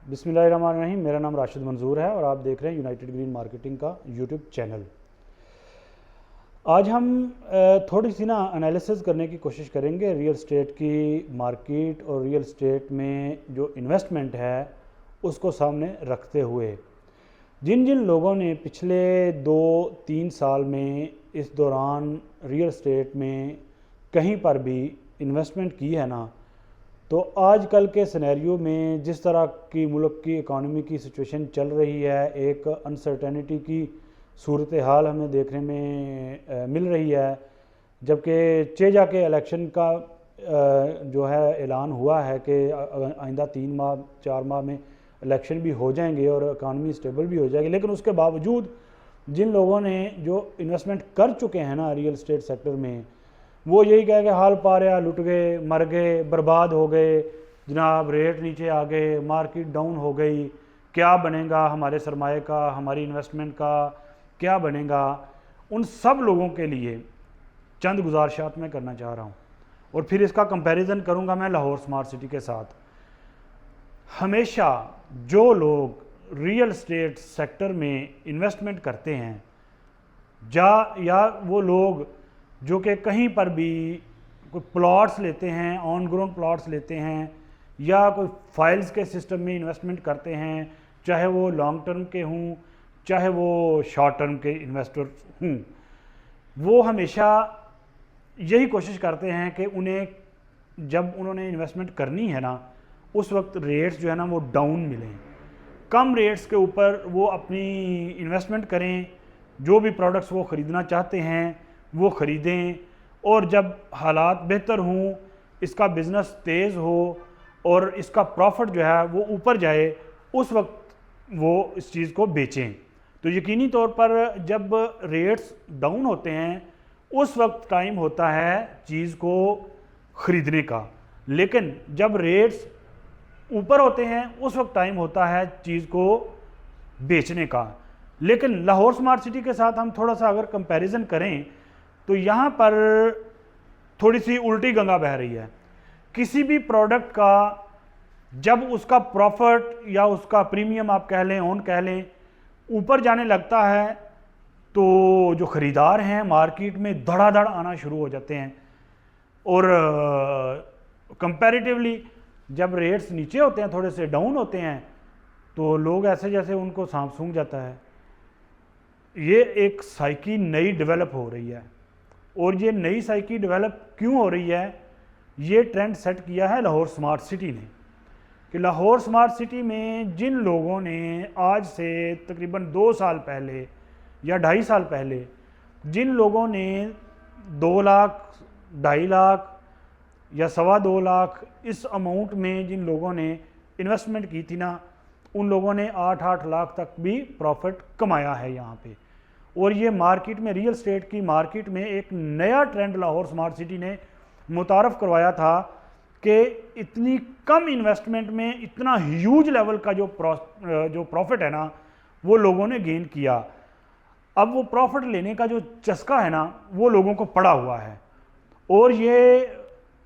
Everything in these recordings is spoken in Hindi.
बिस्मिल्लाहिर्रहमानिर्रहीम। मेरा नाम राशिद मंजूर है और आप देख रहे हैं यूनाइटेड ग्रीन मार्केटिंग का यूट्यूब चैनल। आज हम थोड़ी सी ना एनालिसिस करने की कोशिश करेंगे रियल एस्टेट की मार्केट और रियल एस्टेट में जो इन्वेस्टमेंट है उसको सामने रखते हुए जिन जिन लोगों ने पिछले 2-3 साल में इस दौरान रियल एस्टेट में कहीं पर भी इन्वेस्टमेंट की है ना, तो आजकल के सिनेरियो में जिस तरह की मुल्क की इकॉनमी की सिचुएशन चल रही है, एक अनसर्टेनिटी की सूरत हाल हमें देखने में मिल रही है। जबकि चेजा के इलेक्शन का जो है ऐलान हुआ है कि आइंदा 3-4 माह में इलेक्शन भी हो जाएंगे और इकॉनमी स्टेबल भी हो जाएगी, लेकिन उसके बावजूद जिन लोगों ने जो इन्वेस्टमेंट कर चुके हैं ना रियल एस्टेट सेक्टर में, वो यही कह के हाल पा रहा, लुट गए, मर गए, बर्बाद हो गए जनाब, रेट नीचे आ गए, मार्केट डाउन हो गई, क्या बनेगा हमारे सरमाए का, हमारी इन्वेस्टमेंट का क्या बनेगा। उन सब लोगों के लिए चंद गुजारिशात मैं करना चाह रहा हूँ और फिर इसका कंपैरिजन करूँगा मैं लाहौर स्मार्ट सिटी के साथ। हमेशा जो लोग रियल एस्टेट सेक्टर में इन्वेस्टमेंट करते हैं या वो लोग जो कि कहीं पर भी कोई प्लॉट्स लेते हैं, ऑन ग्राउंड प्लॉट्स लेते हैं या कोई फाइल्स के सिस्टम में इन्वेस्टमेंट करते हैं, चाहे वो लॉन्ग टर्म के हों चाहे वो शॉर्ट टर्म के इन्वेस्टर हों, वो हमेशा यही कोशिश करते हैं कि उन्हें जब उन्होंने इन्वेस्टमेंट करनी है ना, उस वक्त रेट्स जो है ना वो डाउन मिलें, कम रेट्स के ऊपर वो अपनी इन्वेस्टमेंट करें, जो भी प्रोडक्ट्स वो ख़रीदना चाहते हैं वो ख़रीदें, और जब हालात बेहतर हों, इसका बिज़नेस तेज़ हो और इसका प्रॉफिट जो है वो ऊपर जाए, उस वक्त वो इस चीज़ को बेचें। तो यकीनी तौर पर जब रेट्स डाउन होते हैं उस वक्त टाइम होता है चीज़ को ख़रीदने का, लेकिन जब रेट्स ऊपर होते हैं उस वक्त टाइम होता है चीज़ को बेचने का। लेकिन लाहौर स्मार्ट सिटी के साथ हम थोड़ा सा अगर कंपैरिजन करें तो यहाँ पर थोड़ी सी उल्टी गंगा बह रही है। किसी भी प्रोडक्ट का जब उसका प्रॉफिट या उसका प्रीमियम आप कह लें, ऑन कह लें, ऊपर जाने लगता है तो जो ख़रीदार हैं मार्केट में धड़ाधड़ आना शुरू हो जाते हैं, और कंपैरेटिवली जब रेट्स नीचे होते हैं, थोड़े से डाउन होते हैं, तो लोग ऐसे जैसे उनको सांप सूंघ जाता है। ये एक साइकी नई डेवलप हो रही है, और ये नई साइकी डेवलप क्यों हो रही है, ये ट्रेंड सेट किया है लाहौर स्मार्ट सिटी ने। कि लाहौर स्मार्ट सिटी में जिन लोगों ने आज से तकरीबन 2 साल पहले या 2.5 साल पहले जिन लोगों ने 2 लाख, 2.5 लाख या 2.25 लाख इस अमाउंट में जिन लोगों ने इन्वेस्टमेंट की थी ना, उन लोगों ने 8-8 लाख तक भी प्रॉफिट कमाया है यहाँ पे। और ये मार्केट में, रियल एस्टेट की मार्केट में एक नया ट्रेंड लाहौर स्मार्ट सिटी ने मुतारफ़ करवाया था कि इतनी कम इन्वेस्टमेंट में इतना ह्यूज लेवल का जो प्रॉफिट है ना वो लोगों ने गेन किया। अब वो प्रॉफिट लेने का जो चस्का है ना वो लोगों को पड़ा हुआ है, और ये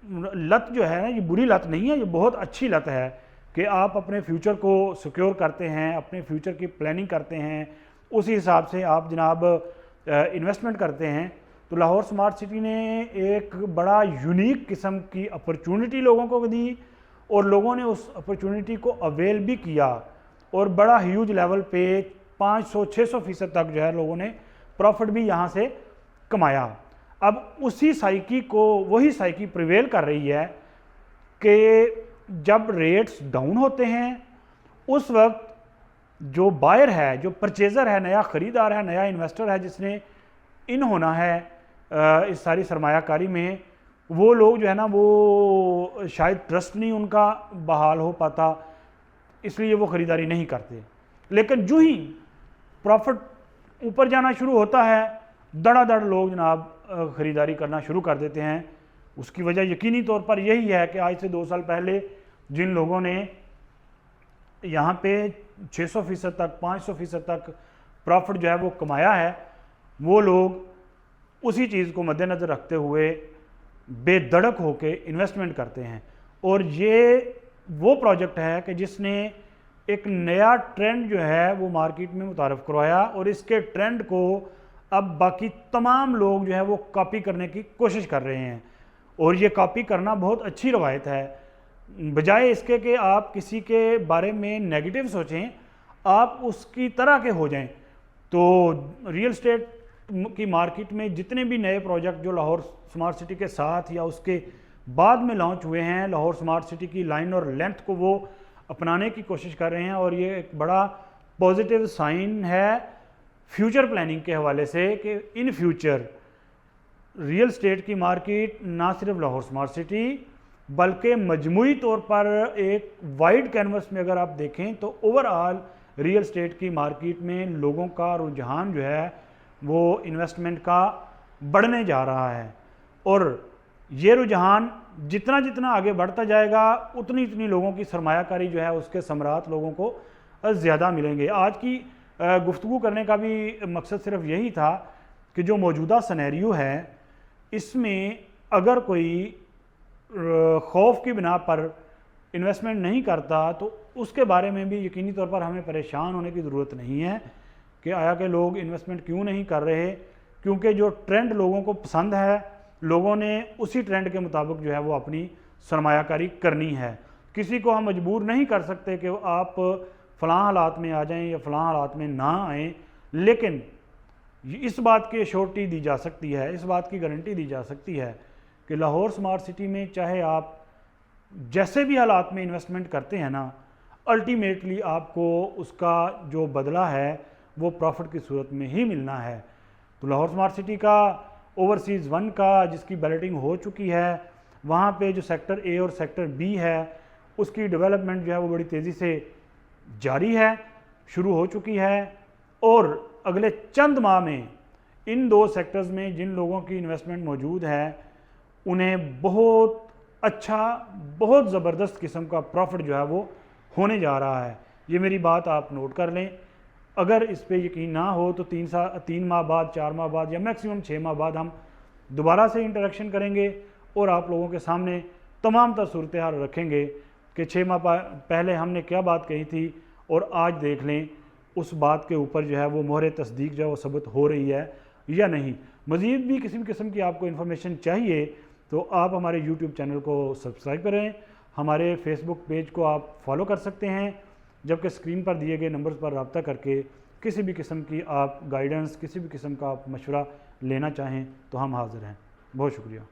लत जो है ना, ये बुरी लत नहीं है, ये बहुत अच्छी लत है कि आप अपने फ्यूचर को सिक्योर करते हैं, अपने फ्यूचर की प्लानिंग करते हैं, उसी हिसाब से आप जनाब इन्वेस्टमेंट करते हैं। तो लाहौर स्मार्ट सिटी ने एक बड़ा यूनिक किस्म की अपॉर्चुनिटी लोगों को दी, और लोगों ने उस अपॉर्चुनिटी को अवेल भी किया, और बड़ा ह्यूज लेवल पे 500-600% तक जो है लोगों ने प्रॉफिट भी यहाँ से कमाया। अब उसी साइकी को, वही साइकी प्रिवेल कर रही है कि जब रेट्स डाउन होते हैं उस वक्त जो बायर है, जो परचेज़र है, नया ख़रीदार है, नया इन्वेस्टर है जिसने इन होना है इस सारी सरमायाकारी में, वो लोग जो है ना वो शायद ट्रस्ट नहीं उनका बहाल हो पाता, इसलिए वो ख़रीदारी नहीं करते। लेकिन जो ही प्रॉफिट ऊपर जाना शुरू होता है, धड़ाधड़ लोग जनाब ख़रीदारी करना शुरू कर देते हैं। उसकी वजह यकीनी तौर पर यही है कि आज से 2 साल पहले जिन लोगों ने यहाँ पे 600% तक, 500% तक प्रॉफिट जो है वो कमाया है, वो लोग उसी चीज़ को मद्देनज़र रखते हुए बेधड़क होकर इन्वेस्टमेंट करते हैं। और ये वो प्रोजेक्ट है कि जिसने एक नया ट्रेंड जो है वो मार्केट में मुतारफ़ करवाया और इसके ट्रेंड को अब बाकी तमाम लोग जो है वो कॉपी करने की कोशिश कर रहे हैं। और ये कॉपी करना बहुत अच्छी रवायत है। बजाय इसके कि आप किसी के बारे में नेगेटिव सोचें, आप उसकी तरह के हो जाएं। तो रियल स्टेट की मार्केट में जितने भी नए प्रोजेक्ट जो लाहौर स्मार्ट सिटी के साथ या उसके बाद में लॉन्च हुए हैं, लाहौर स्मार्ट सिटी की लाइन और लेंथ को वो अपनाने की कोशिश कर रहे हैं और ये एक बड़ा पॉजिटिव साइन है फ्यूचर प्लानिंग के हवाले से कि इन फ्यूचर रियल स्टेट की मार्केट ना सिर्फ लाहौर स्मार्ट सिटी बल्कि मजमूई तौर पर एक वाइड कैनवस में अगर आप देखें तो ओवरऑल रियल स्टेट की मार्केट में लोगों का रुझान जो है वो इन्वेस्टमेंट का बढ़ने जा रहा है। और ये रुझान जितना जितना आगे बढ़ता जाएगा उतनी इतनी लोगों की सरमायाकारी जो है उसके समरात लोगों को ज़्यादा मिलेंगे। आज की गुफ्तगू करने का भी मकसद सिर्फ यही था कि जो मौजूदा सिनेरियो है इसमें अगर कोई खौफ की बिना पर इन्वेस्टमेंट नहीं करता तो उसके बारे में भी यकीनी तौर पर हमें परेशान होने की ज़रूरत नहीं है कि आया कि लोग इन्वेस्टमेंट क्यों नहीं कर रहे, क्योंकि जो ट्रेंड लोगों को पसंद है लोगों ने उसी ट्रेंड के मुताबिक जो है वो अपनी सरमायाकारी करनी है। किसी को हम मजबूर नहीं कर सकते कि आप फ़लाँ हालात में आ जाएं या फ़लाँ हालात में ना आएँ, लेकिन इस बात की एश्योरिटी दी जा सकती है, इस बात की गारंटी दी जा सकती है कि लाहौर स्मार्ट सिटी में चाहे आप जैसे भी हालात में इन्वेस्टमेंट करते हैं ना, अल्टीमेटली आपको उसका जो बदला है वो प्रॉफिट की सूरत में ही मिलना है। तो लाहौर स्मार्ट सिटी का ओवरसीज़ 1 का जिसकी बैलेटिंग हो चुकी है, वहाँ पे जो सेक्टर ए और सेक्टर बी है उसकी डेवलपमेंट जो है वो बड़ी तेज़ी से जारी है, शुरू हो चुकी है। और अगले चंद माह में इन दो सेक्टर्स में जिन लोगों की इन्वेस्टमेंट मौजूद है उन्हें बहुत अच्छा, बहुत ज़बरदस्त किस्म का प्रॉफिट जो है वो होने जा रहा है। ये मेरी बात आप नोट कर लें। अगर इस पे यकीन ना हो तो 3 माह बाद, 4 माह बाद या मैक्सिमम 6 माह बाद हम दोबारा से इंटरेक्शन करेंगे और आप लोगों के सामने तमाम सूरत हाल रखेंगे कि 6 माह पहले हमने क्या बात कही थी और आज देख लें उस बात के ऊपर जो है वो मोहर तस्दीक जो है वो सबूत हो रही है या नहीं। मज़ीद भी किसी भी किस्म की आपको इन्फॉर्मेशन चाहिए तो आप हमारे यूट्यूब चैनल को सब्सक्राइब करें, हमारे फेसबुक पेज को आप फॉलो कर सकते हैं, जबकि स्क्रीन पर दिए गए नंबर्स पर रब्ता करके किसी भी किस्म की आप गाइडेंस, किसी भी किस्म का आप मशवरा लेना चाहें तो हम हाज़िर हैं। बहुत शुक्रिया।